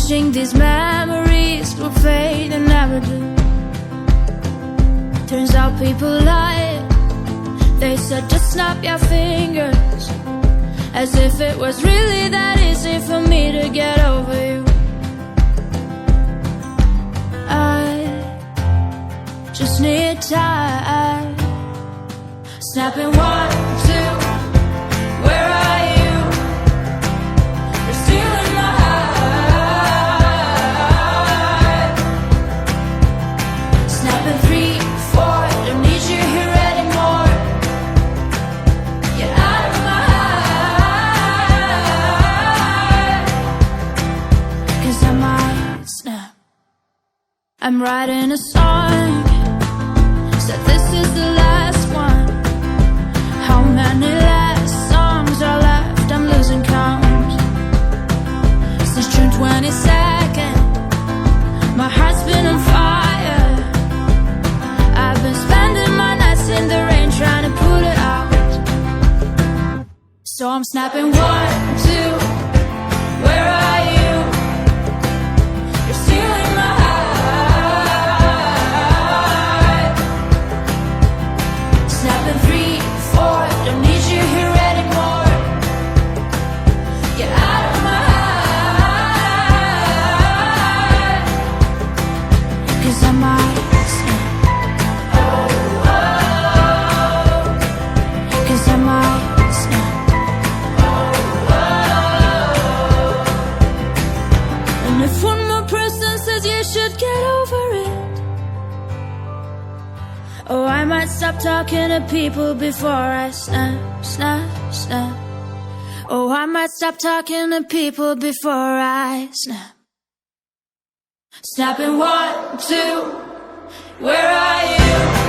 Wishing these memories will fade and never do. Turns out people lie. They said just snap your fingers, as if it was really that easy for me to get over you. I just need time. Snapping 1, 2, where are you? You're stealing my heart. Snapping 3, 4, don't need you here anymore. Get out of my heart. 'Cause I might snap. I'm writing a song, said this is the last one. How many last songs are left? I'm losing count. Since June 22nd, my heart's been on fire. I've been spending my nights in the rain trying to put it out. So I'm snapping 1, 2, where are you? You're stealing my heart. Snapping 3, 4, don't need you here anymore. Get out of my heart. 'Cause I might snap. Oh, oh. 'Cause I might snap. Oh, oh. And if one more person says you should get over it, oh, I might stop talking to people before I snap, snap, snap. Oh, I might stop talking to people before I snap. Snapping 1, 2, where are you?